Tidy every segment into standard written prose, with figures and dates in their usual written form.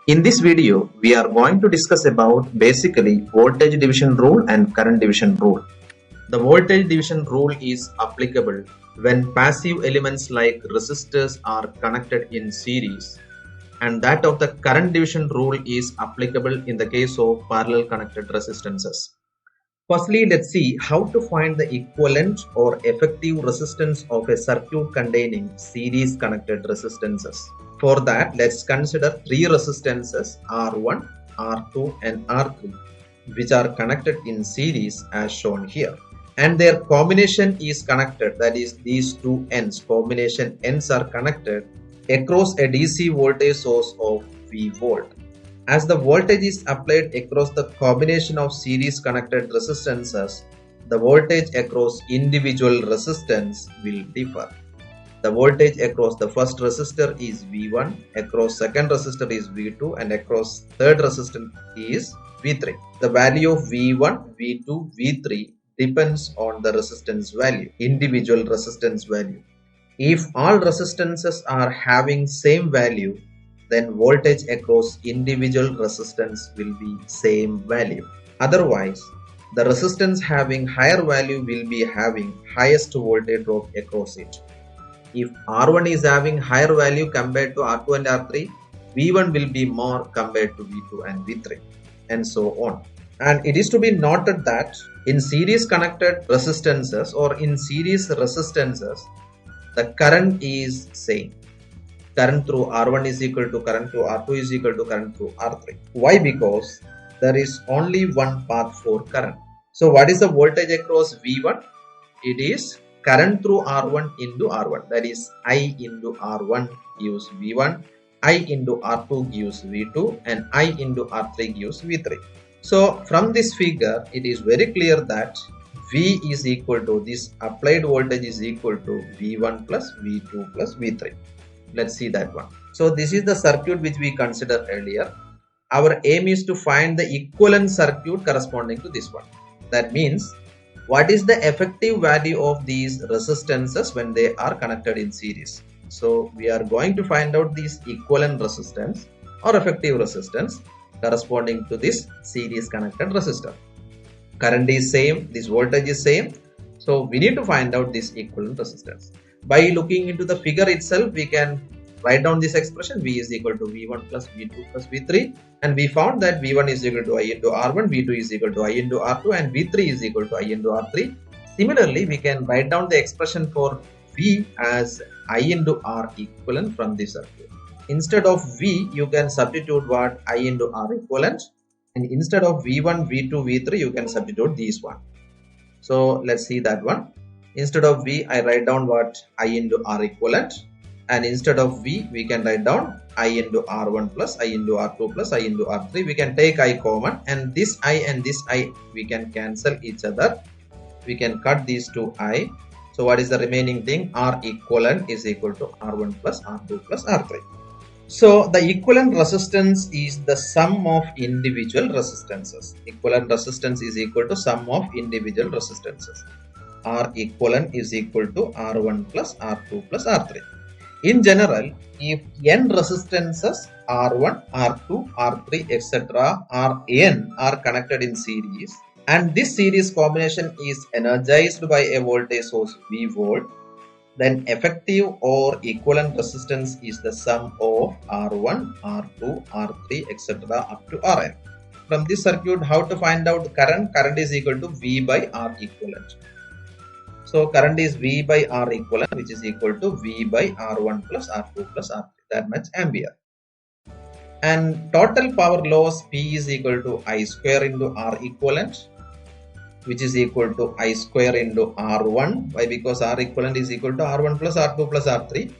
In this video, we are going to discuss about basically voltage division rule and current division rule. The voltage division rule is applicable when passive elements like resistors are connected in series, and that of the current division rule is applicable in the case of parallel connected resistances. Firstly, let's see how to find the equivalent or effective resistance of a circuit containing series connected resistances. For that, let's consider three resistances R1, R2 and R3 which are connected in series as shown here. And their combination is connected, that is these two ends, combination ends are connected across a DC voltage source of V volt. As the voltage is applied across the combination of series connected resistances, the voltage across individual resistance will differ. The voltage across the first resistor is V1, across second resistor is V2 and across third resistor is V3. The value of V1, V2, V3 depends on the resistance value, individual resistance value. If all resistances are having same value, then voltage across individual resistance will be same value. Otherwise, the resistance having higher value will be having highest voltage drop across it. If R1 is having higher value compared to R2 and R3, V1 will be more compared to V2 and V3 and so on. And it is to be noted that in series connected resistances or in series resistances, the current is same. Current through R1 is equal to current through R2 is equal to current through R3. Why? Because there is only one path for current. So what is the voltage across V1? It is current through R1 into R1, that is I into R1 gives V1, I into R2 gives V2 and I into R3 gives V3. So from this figure it is very clear that V is equal to this applied voltage is equal to V1 plus V2 plus V3. Let's see that one. So this is the circuit which we considered earlier. Our aim is to find the equivalent circuit corresponding to this one. That means what is the effective value of these resistances when they are connected in series. So we are going to find out these equivalent resistance or effective resistance corresponding to this series connected resistor. Current is same, this voltage is same, so we need to find out this equivalent resistance. By looking into the figure itself, we can write down this expression V is equal to V1 plus V2 plus V3, and we found that V1 is equal to I into R1, V2 is equal to I into R2 and V3 is equal to I into R3. Similarly, we can write down the expression for V as I into R equivalent from this circuit. Instead of V, you can substitute what I into R equivalent, and instead of V1, V2, V3, you can substitute these one. So let's see that one. Instead of V, I write down what I into R equivalent, and instead of V, we can write down I into R1 plus I into R2 plus I into R3. We can take I common, and this I and this I we can cancel each other. We can cut these two I. So what is the remaining thing? R equivalent is equal to R1 plus R2 plus R3. So the equivalent resistance is the sum of individual resistances. Equivalent resistance is equal to sum of individual resistances. R equivalent is equal to R1 plus R2 plus R3. In general, if n resistances R1, R2, R3, etc. are n are connected in series, and this series combination is energized by a voltage source V volt, then effective or equivalent resistance is the sum of R1, R2, R3, etc. up to Rn. From this circuit, how to find out the current? Current is equal to V by R equivalent. So current is V by R equivalent, which is equal to V by R1 plus R2 plus R3, that much ampere. And total power loss P is equal to I square into R equivalent, which is equal to I square into R1. Why? Because R equivalent is equal to R1 plus R2 plus R3.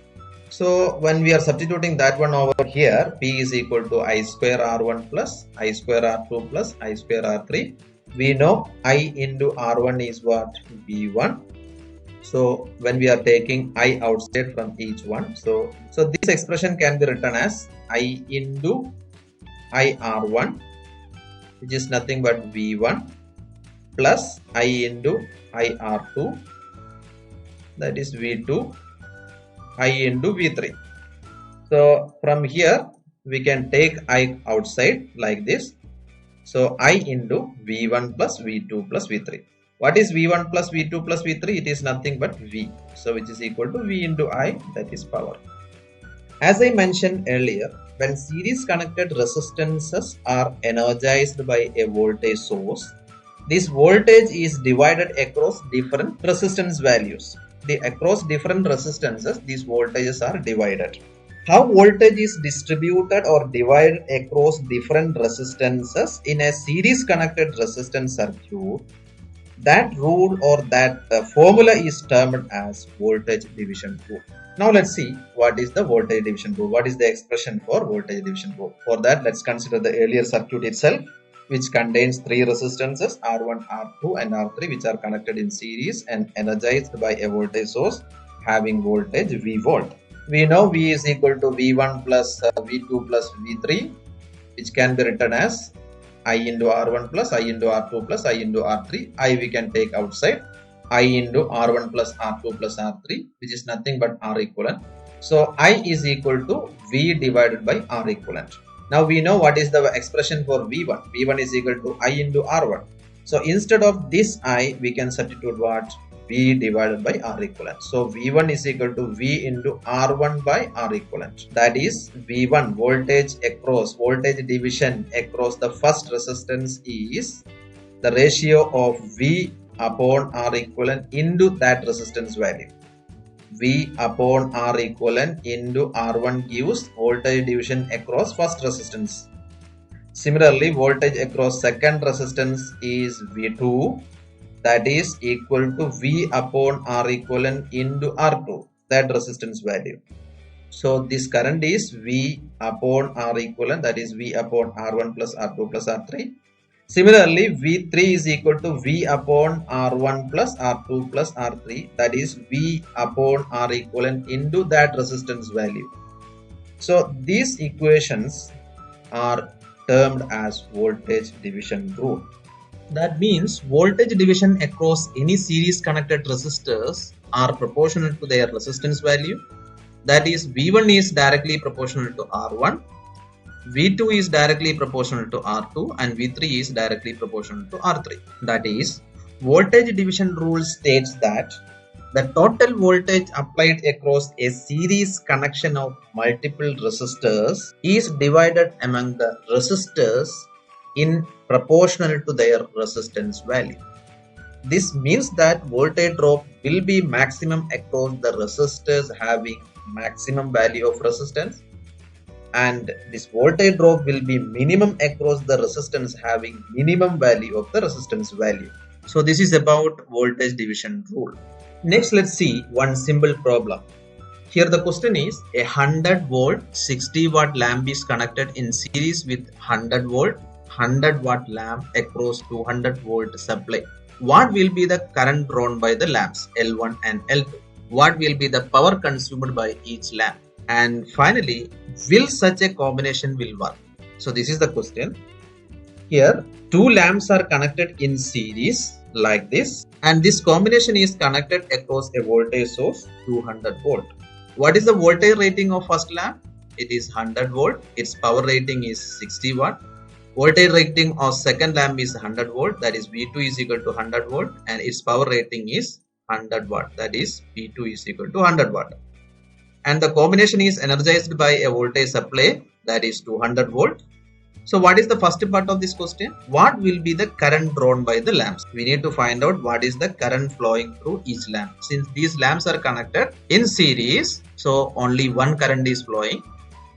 So when we are substituting that one over here, P is equal to I square R1 plus I square R2 plus I square R3. We know I into R1 is what? V1. So when we are taking I outside from each one, so this expression can be written as I into IR1, which is nothing but V1 plus I into IR2, that is V2, I into V3. So from here we can take I outside like this. So I into V1 plus V2 plus V3. What is V1 plus V2 plus V3? It is nothing but V. So which is equal to V into I, that is power. As I mentioned earlier, when series connected resistances are energized by a voltage source, this voltage is divided across different resistance values. Across different resistances, these voltages are divided. How voltage is distributed or divided across different resistances in a series connected resistance circuit, that rule or that formula is termed as voltage division rule. Now let's see what is the voltage division rule. What is the expression for voltage division rule? For that, let's consider the earlier circuit itself, which contains three resistances R1, R2 and R3, which are connected in series and energized by a voltage source having voltage V volt. We know V is equal to V1 plus V2 plus V3, which can be written as I into R1 plus I into R2 plus I into R3. I we can take outside. I into R1 plus R2 plus R3, which is nothing but R equivalent. So I is equal to V divided by R equivalent. Now we know what is the expression for V1. V1 is equal to I into R1. So instead of this I, we can substitute what? V divided by R equivalent. So V1 is equal to V into R1 by R equivalent. That is V1 voltage division across the first resistance is the ratio of V upon R equivalent into that resistance value. V upon R equivalent into R1 gives voltage division across first resistance. Similarly, voltage across second resistance is V2, that is equal to V upon R equivalent into R2, that resistance value. So this current is V upon R equivalent, that is V upon R1 plus R2 plus R3. Similarly, V3 is equal to V upon R1 plus R2 plus R3, that is V upon R equivalent into that resistance value. So these equations are termed as voltage division rule. That means voltage division across any series connected resistors are proportional to their resistance value. That is, V1 is directly proportional to R1, V2 is directly proportional to R2 and V3 is directly proportional to R3. That is, voltage division rule states that the total voltage applied across a series connection of multiple resistors is divided among the resistors in proportional to their resistance value. This means that voltage drop will be maximum across the resistors having maximum value of resistance, and this voltage drop will be minimum across the resistance having minimum value of the resistance value. So this is about voltage division rule. Next, let's see one simple problem. Here the question is, a 100 volt 60 watt lamp is connected in series with 100 volt 100 watt lamp across 200 volt supply. What will be the current drawn by the lamps L1 and L2? What will be the power consumed by each lamp? And finally, will such a combination will work? So this is the question. Here, two lamps are connected in series like this, and this combination is connected across a voltage source 200 volt. What is the voltage rating of first lamp? It is 100 volt. Its power rating is 60 watt. Voltage rating of second lamp is 100 volt, that is V2 is equal to 100 volt, and its power rating is 100 watt, that is V2 is equal to 100 watt. And the combination is energized by a voltage supply, that is 200 volt. So what is the first part of this question? What will be the current drawn by the lamps? We need to find out what is the current flowing through each lamp. Since these lamps are connected in series, so only one current is flowing.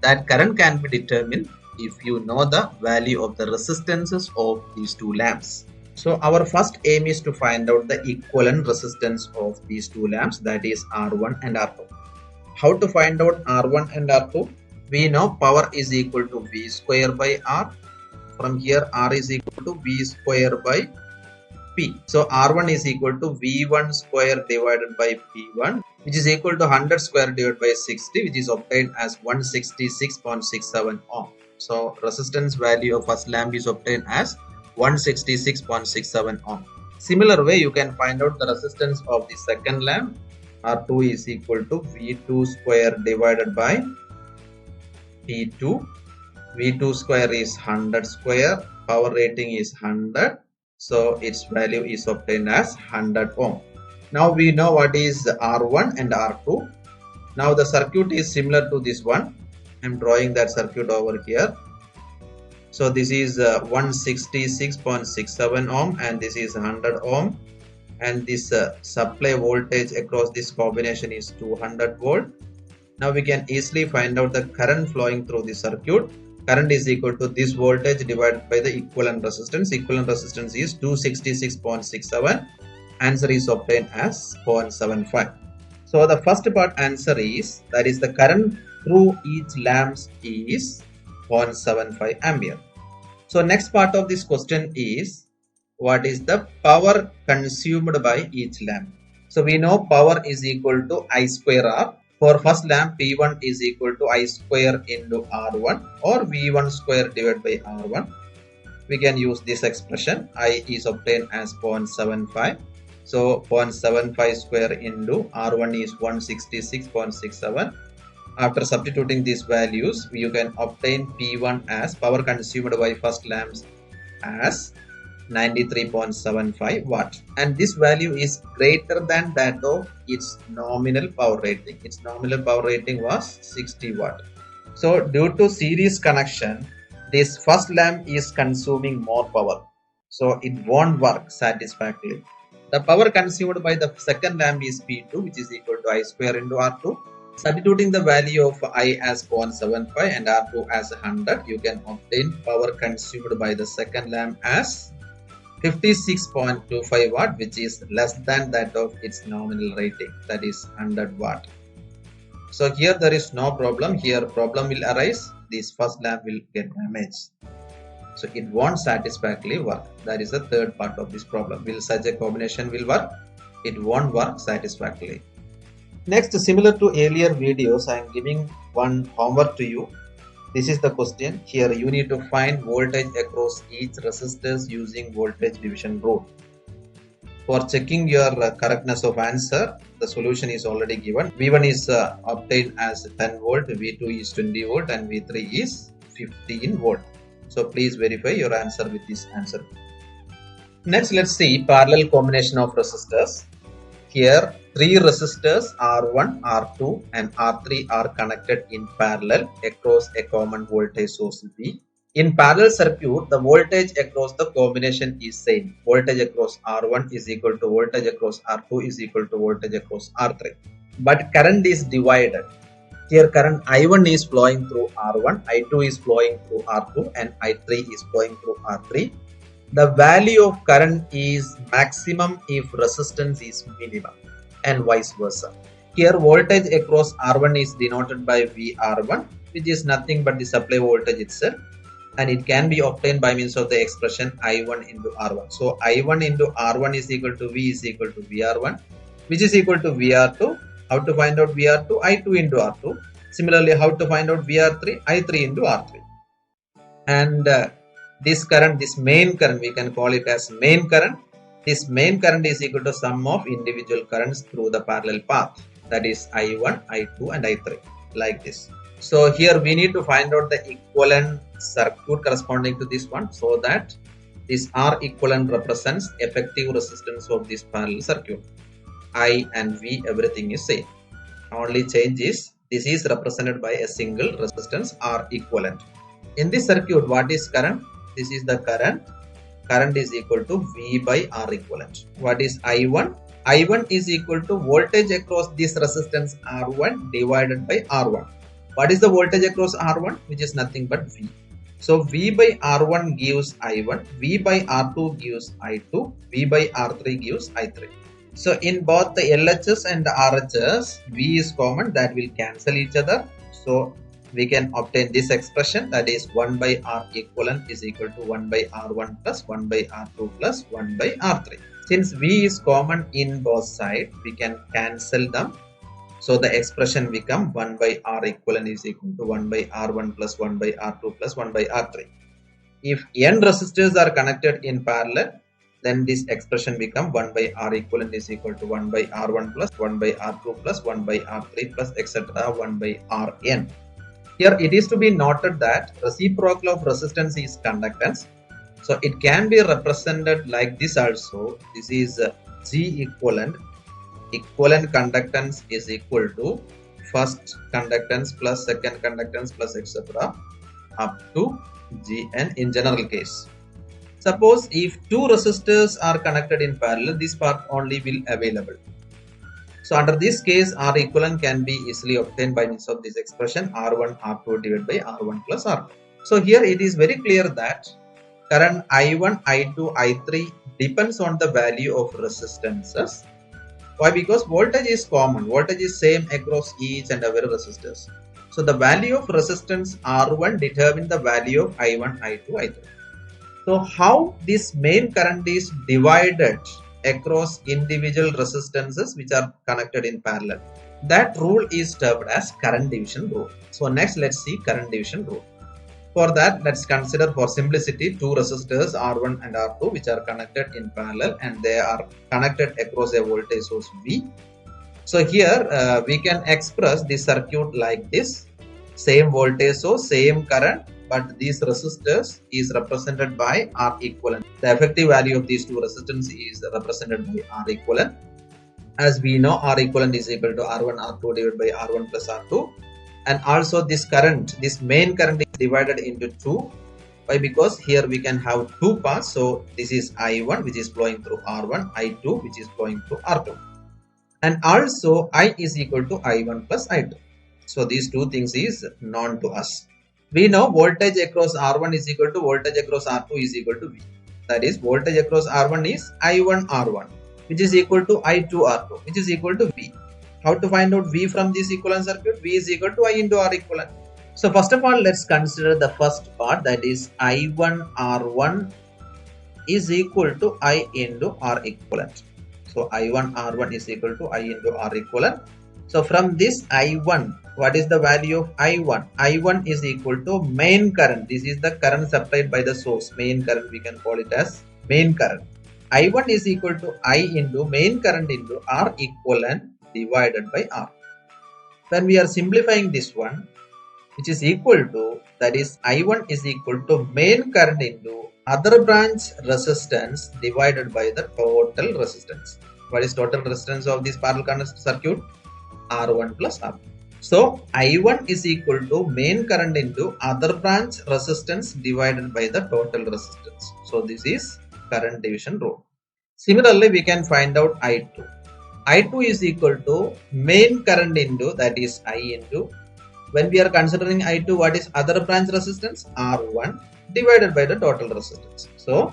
That current can be determined if you know the value of the resistances of these two lamps. So our first aim is to find out the equivalent resistance of these two lamps, that is R1 and R2. How to find out R1 and R2? We know power is equal to V square by R. From here R is equal to V square by P. So R1 is equal to V1 square divided by P1, which is equal to 100 square divided by 60, which is obtained as 166.67 ohm. So resistance value of first lamp is obtained as 166.67 ohm. Similar way, you can find out the resistance of the second lamp. R2 is equal to V2 square divided by P2, V2 square is 100 square, power rating is 100, so its value is obtained as 100 ohm. Now we know what is R1 and R2. Now the circuit is similar to this one. I am drawing that circuit over here. So this is 166.67 ohm and this is 100 ohm, and this supply voltage across this combination is 200 volt. Now we can easily find out the current flowing through the circuit. Current is equal to this voltage divided by the equivalent resistance. Equivalent resistance is 266.67. Answer is obtained as 0.75. So the first part answer is, that is the current through each lamp is 0.75 ampere. So next part of this question is, what is the power consumed by each lamp? So we know power is equal to I square R. For first lamp, P1 is equal to I square into R1 or V1 square divided by R1. We can use this expression. I is obtained as 0.75. So 0.75 square into R1 is 166.67. After substituting these values, you can obtain P1 as power consumed by first lamps as 93.75 watt, and this value is greater than that of its nominal power rating. Its nominal power rating was 60 watt. So due to series connection, this first lamp is consuming more power, so it won't work satisfactorily. The power consumed by the second lamp is P2, which is equal to I square into R2. Substituting the value of I as 0.75 and R2 as 100, you can obtain power consumed by the second lamp as 56.25 watt, which is less than that of its nominal rating, that is 100 watt. So here there is no problem. Here problem will arise. This first lamp will get damaged, so it won't satisfactorily work. That is the third part of this problem. Will such a combination will work? It won't work satisfactorily. Next, similar to earlier videos, I am giving one homework to you. This is the question. Here you need to find voltage across each resistors using voltage division rule. For checking your correctness of answer, the solution is already given. V1 is obtained as 10 volt, V2 is 20 volt and V3 is 15 volt. So please verify your answer with this answer. Next, let's see parallel combination of resistors. Here, three resistors R1, R2 and R3 are connected in parallel across a common voltage source V. In parallel circuit, the voltage across the combination is same. Voltage across R1 is equal to voltage across R2 is equal to voltage across R3. But current is divided. Here current I1 is flowing through R1, I2 is flowing through R2 and I3 is flowing through R3. The value of current is maximum if resistance is minimum, and vice versa. Here voltage across R1 is denoted by VR1, which is nothing but the supply voltage itself, and it can be obtained by means of the expression I1 into R1. So I1 into R1 is equal to V is equal to VR1, which is equal to VR2. How to find out VR2? I2 into R2. Similarly, how to find out VR3? I3 into R3. And this current, this main current, we can call it as main current. This main current is equal to sum of individual currents through the parallel path, that is I1, I2 and I3, like this. So here we need to find out the equivalent circuit corresponding to this one, so that this R equivalent represents effective resistance of this parallel circuit. I and V, everything is same. Only change is this is represented by a single resistance R equivalent. In this circuit, what is current? This is the current. Current is equal to V by R equivalent. What is I1? I1 is equal to voltage across this resistance R1 divided by R1. What is the voltage across R1? Which is nothing but V. So V by R1 gives I1, V by R2 gives I2, V by R3 gives I3. So in both the LHS and the RHS, V is common, that will cancel each other. So we can obtain this expression, that is 1 by R equivalent is equal to 1 by R1 plus 1 by R2 plus 1 by R3. Since V is common in both sides, we can cancel them. So the expression become 1 by R equivalent is equal to 1 by R1 plus 1 by R2 plus 1 by R3. If n resistors are connected in parallel, then this expression become 1 by R equivalent is equal to 1 by R1 plus 1 by R2 plus 1 by R3 plus etc. 1 by Rn. Here it is to be noted that reciprocal of resistance is conductance. So it can be represented like this also. This is G equivalent. Equivalent conductance is equal to first conductance plus second conductance plus etc. up to Gn in general case. Suppose if two resistors are connected in parallel, this part only will available. So under this case, R equivalent can be easily obtained by means of this expression R1 R2 divided by R1 plus R2. So here it is very clear that current I1, I2, I3 depends on the value of resistances. Why? Because voltage is common. Voltage is same across each and every resistors. So the value of resistance R1 determines the value of I1, I2, I3. So how this main current is divided across individual resistances which are connected in parallel. That rule is termed as current division rule. So next let's see current division rule. For that, let's consider for simplicity two resistors R1 and R2 which are connected in parallel and they are connected across a voltage source V. So here we can express the circuit like this. Same voltage source, same current, but these resistors is represented by R equivalent. The effective value of these two resistance is represented by R equivalent. As we know, R equivalent is equal to R1 R2 divided by R1 plus R2. And also this current, this main current is divided into two. Why? Because here we can have two paths. So this is I1 which is flowing through R1, I2 which is flowing through R2. And also I is equal to I1 plus I2. So these two things is known to us. We know voltage across R1 is equal to voltage across R2 is equal to V. That is voltage across R1 is I1 R1 which is equal to I2 R2 which is equal to V. How to find out V from this equivalent circuit? V is equal to I into R equivalent. So first of all, let's consider the first part, that is I1 R1 is equal to I into R equivalent. So I1 R1 is equal to I into R equivalent. So from this I1, what is the value of I1? I1 is equal to main current. This is the current supplied by the source. Main current, we can call it as main current. I1 is equal to I into main current into R equivalent divided by R. When we are simplifying this one, which is equal to, that is I1 is equal to main current into other branch resistance divided by the total resistance. What is total resistance of this parallel current circuit? R1 plus R2. So I1 is equal to main current into other branch resistance divided by the total resistance. So this is current division rule. Similarly, we can find out I2. I2 is equal to main current into, that is I into, when we are considering I2, what is other branch resistance? R1 divided by the total resistance. So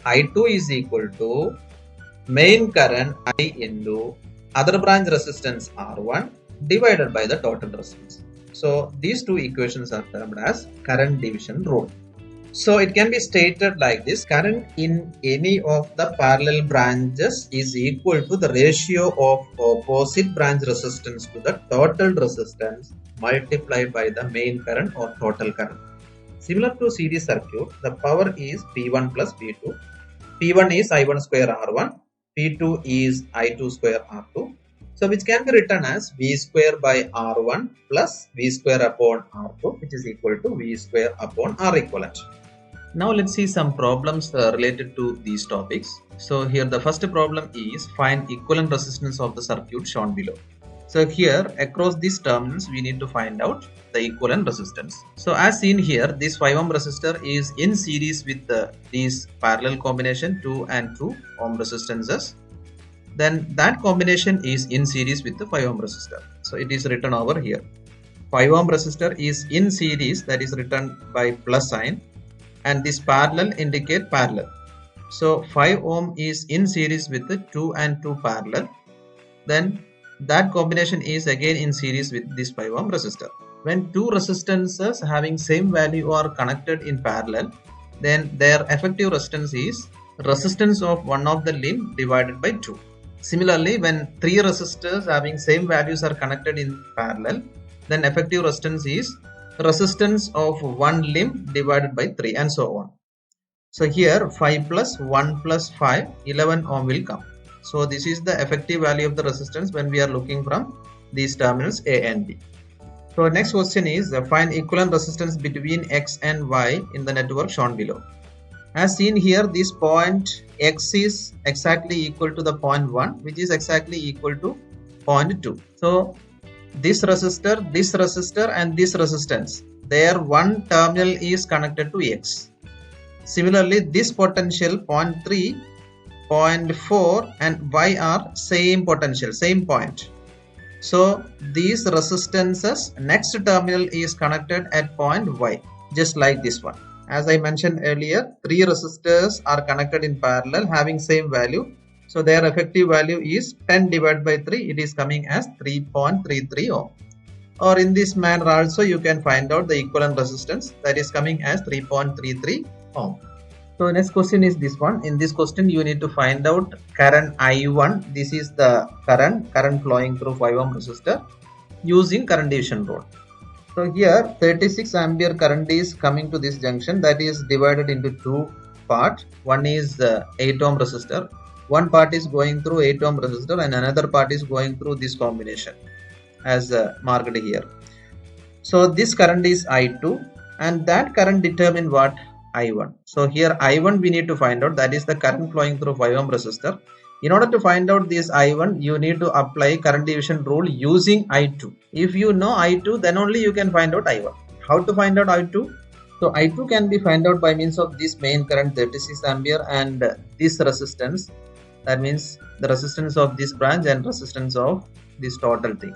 I2 is equal to main current I into other branch resistance R1 divided by the total resistance. So these two equations are termed as current division rule. So it can be stated like this: current in any of the parallel branches is equal to the ratio of opposite branch resistance to the total resistance multiplied by the main current or total current. Similar to series circuit, the power is P1 plus P2. P1 is I1 square R1, P2 is I2 square R2. So which can be written as V square by R1 plus V square upon R2, which is equal to V square upon R equivalent. Now let's see some problems related to these topics. So here the first problem is find equivalent resistance of the circuit shown below. So here across these terminals we need to find out the equivalent resistance. So as seen here, this 5 ohm resistor is in series with these parallel combination 2 and 2 ohm resistances. Then that combination is in series with the 5 ohm resistor. So it is written over here. 5 ohm resistor is in series, that is written by plus sign, and this parallel indicate parallel. So 5 ohm is in series with the 2 and 2 parallel. Then that combination is again in series with this 5 ohm resistor. When two resistances having same value are connected in parallel, then their effective resistance is resistance of one of the limb divided by 2. Similarly, when three resistors having same values are connected in parallel, then effective resistance is resistance of one limb divided by 3 and so on. So here 5 plus 1 plus 5, 11 ohm will come. So this is the effective value of the resistance when we are looking from these terminals A and B. So next question is find equivalent resistance between X and Y in the network shown below. As seen here, this point X is exactly equal to the point 1, which is exactly equal to point 2. So this resistor and this resistance, their one terminal is connected to X. Similarly, this potential point 3, point 4 and Y are same potential, same point. So these resistances next terminal is connected at point Y, just like this one. As I mentioned earlier, 3 resistors are connected in parallel having same value. So their effective value is 10 divided by 3. It is coming as 3.33 ohm. Or in this manner also you can find out the equivalent resistance, that is coming as 3.33 ohm. So next question is this one. In this question you need to find out current I1. This is the current flowing through 5 ohm resistor using current division rule. So here 36 ampere current is coming to this junction, that is divided into two parts. One is 8 ohm resistor. One part is going through 8 ohm resistor and another part is going through this combination as marked here. So this current is I2 and that current determine what? I1. So here I1 we need to find out, that is the current flowing through 5 ohm resistor. In order to find out this I1, you need to apply current division rule using I2. If you know I2, then only you can find out I1. How to find out I2? So I2 can be found out by means of this main current 36 ampere and this resistance. That means the resistance of this branch and resistance of this total thing.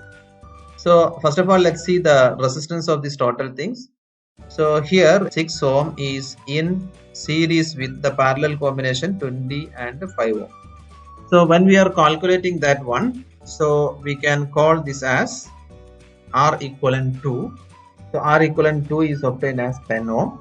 So first of all, let's see the resistance of this total things. So here 6 ohm is in series with the parallel combination 20 and 5 ohm. So when we are calculating that one, so we can call this as R equivalent 2. So R equivalent 2 is obtained as 10 ohm.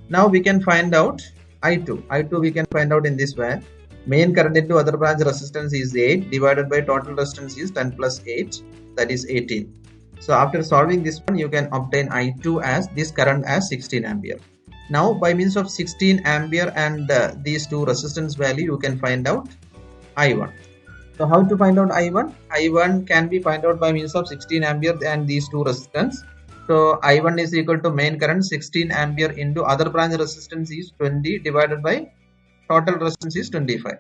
Now we can find out I2. I2 we can find out in this way. Main current into other branch resistance is 8 divided by total resistance is 10 plus 8, that is 18. So after solving this one, you can obtain I2 as this current as 16 ampere. Now by means of 16 ampere and these two resistance value, you can find out I1. So how to find out I1? I1 can be find out by means of 16 ampere and these two resistance. So I1 is equal to main current 16 ampere into other branch resistance is 20 divided by total resistance is 25.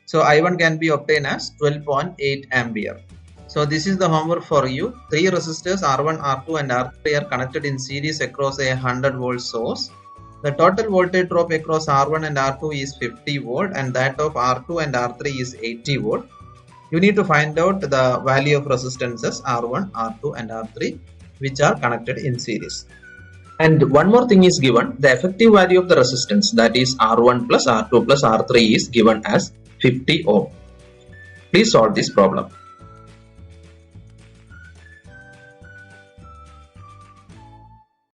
So I1 can be obtained as 12.8 ampere. So this is the homework for you. 3 resistors R1, R2 and R3 are connected in series across a 100 volt source. The total voltage drop across R1 and R2 is 50 volt and that of R2 and R3 is 80 volt. You need to find out the value of resistances R1, R2 and R3 which are connected in series. And one more thing is given, the effective value of the resistance, that is R1 plus R2 plus R3 is given as 50 ohm. Please solve this problem.